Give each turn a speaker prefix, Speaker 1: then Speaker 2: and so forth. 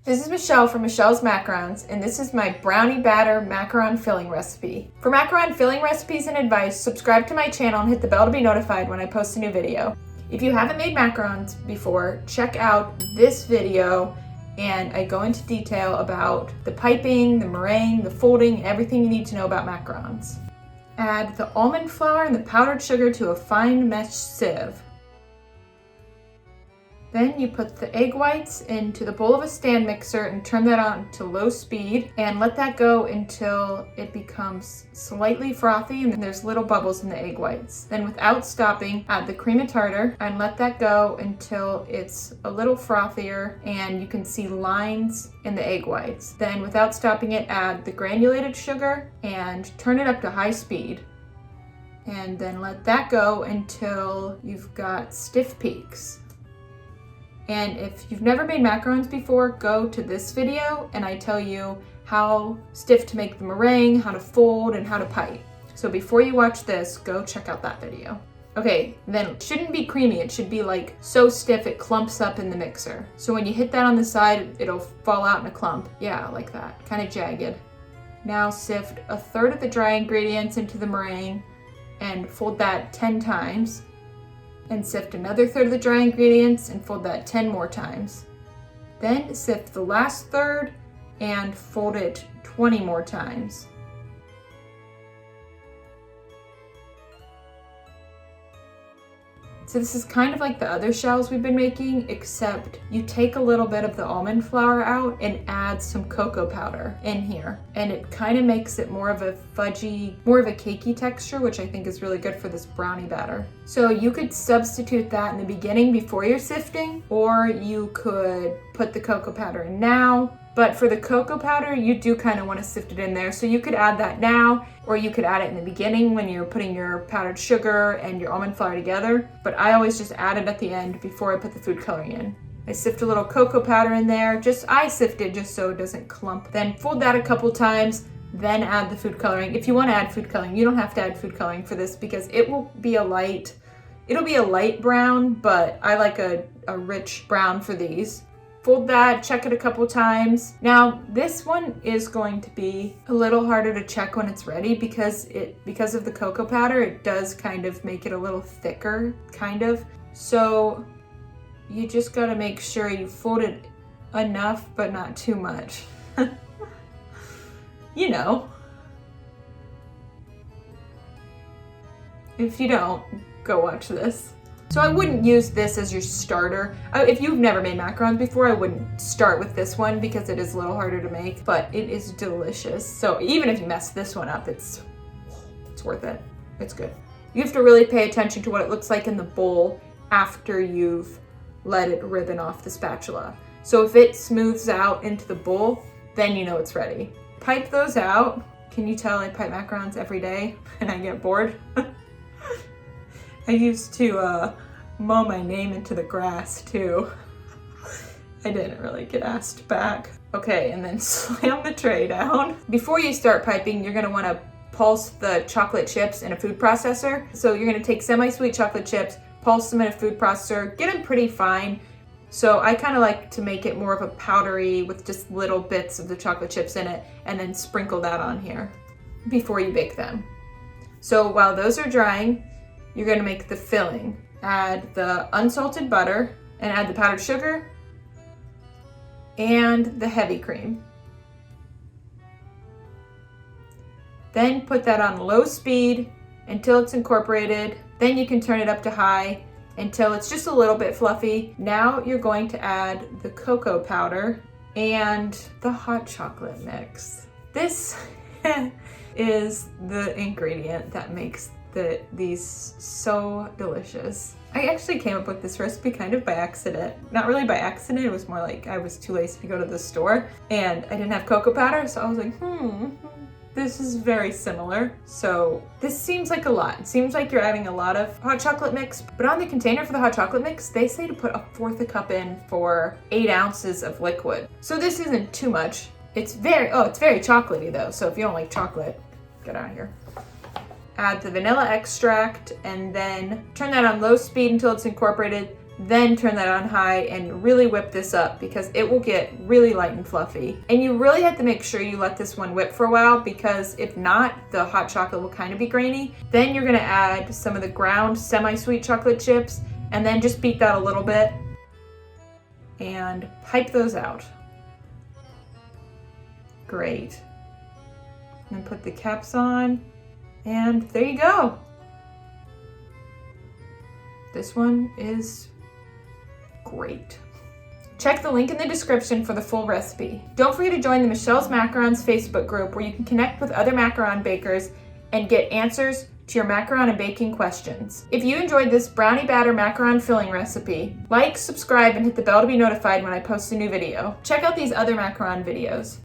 Speaker 1: This is Michelle from Michelle's Macarons, and this is my Brownie Batter Macaron Filling recipe. For Macaron Filling recipes and advice, subscribe to my channel and hit the bell to be notified when I post a new video. If you haven't made macarons before, check out this video, and I go into detail about the piping, the meringue, the folding, everything you need to know about macarons. Add the almond flour and the powdered sugar to a fine mesh sieve. Then you put the egg whites into the bowl of a stand mixer and turn that on to low speed and let that go until it becomes slightly frothy and there's little bubbles in the egg whites. Then without stopping, add the cream of tartar and let that go until it's a little frothier and you can see lines in the egg whites. Then without stopping it, add the granulated sugar and turn it up to high speed. And then let that go until you've got stiff peaks. And if you've never made macarons before, go to this video and I tell you how stiff to make the meringue, how to fold, and how to pipe. So before you watch this, go check out that video. Okay, then it shouldn't be creamy. It should be like so stiff it clumps up in the mixer. So when you hit that on the side, it'll fall out in a clump. Yeah, like that, kind of jagged. Now sift a third of the dry ingredients into the meringue and fold that 10 times. And sift another third of the dry ingredients and fold that 10 more times. Then sift the last third and fold it 20 more times. So this is kind of like the other shells we've been making, except you take a little bit of the almond flour out and add some cocoa powder in here. And it kind of makes it more of a fudgy, more of a cakey texture, which I think is really good for this brownie batter. So you could substitute that in the beginning before you're sifting, or you could put the cocoa powder in now. But for the cocoa powder, you do kind of want to sift it in there. So you could add that now, or you could add it in the beginning when you're putting your powdered sugar and your almond flour together. But I always just add it at the end before I put the food coloring in. I sift a little cocoa powder in there. I sift it just so it doesn't clump. Then fold that a couple times, then add the food coloring. If you want to add food coloring, you don't have to add food coloring for this because it'll be a light brown, but I like a rich brown for these. Fold that, check it a couple times. Now, this one is going to be a little harder to check when it's ready because of the cocoa powder, it does kind of make it a little thicker, kind of. So you just gotta make sure you fold it enough, but not too much. You know. If you don't, go watch this. So I wouldn't use this as your starter. If you've never made macarons before, I wouldn't start with this one because it is a little harder to make, but it is delicious. So even if you mess this one up, it's worth it. It's good. You have to really pay attention to what it looks like in the bowl after you've let it ribbon off the spatula. So if it smooths out into the bowl, then you know it's ready. Pipe those out. Can you tell I pipe macarons every day and I get bored? I used to mow my name into the grass too. I didn't really get asked back. Okay, and then slam the tray down. Before you start piping, you're gonna wanna pulse the chocolate chips in a food processor. So you're gonna take semi-sweet chocolate chips, pulse them in a food processor, get them pretty fine. So I kind of like to make it more of a powdery with just little bits of the chocolate chips in it and then sprinkle that on here before you bake them. So while those are drying, you're gonna make the filling. Add the unsalted butter and add the powdered sugar and the heavy cream. Then put that on low speed until it's incorporated. Then you can turn it up to high until it's just a little bit fluffy. Now you're going to add the cocoa powder and the hot chocolate mix. This is the ingredient that makes these so delicious. I actually came up with this recipe kind of by accident. Not really by accident, it was more like I was too lazy to go to the store and I didn't have cocoa powder, so I was like, this is very similar. So this seems like a lot. It seems like you're adding a lot of hot chocolate mix, but on the container for the hot chocolate mix, they say to put 1/4 cup in for 8 ounces of liquid. So this isn't too much. It's very chocolatey though, so if you don't like chocolate, get out of here. Add the vanilla extract and then turn that on low speed until it's incorporated. then turn that on high and really whip this up because it will get really light and fluffy. And you really have to make sure you let this one whip for a while, because if not, the hot chocolate will kind of be grainy. Then you're gonna add some of the ground semi-sweet chocolate chips and then just beat that a little bit and pipe those out. Great. And put the caps on, and there you go. This one is great. Check the link in the description for the full recipe. Don't forget to join the Michelle's Macarons Facebook group, where you can connect with other macaron bakers and get answers to your macaron and baking questions. If you enjoyed this brownie batter macaron filling recipe, like, subscribe, and hit the bell to be notified when I post a new video. Check out these other macaron videos.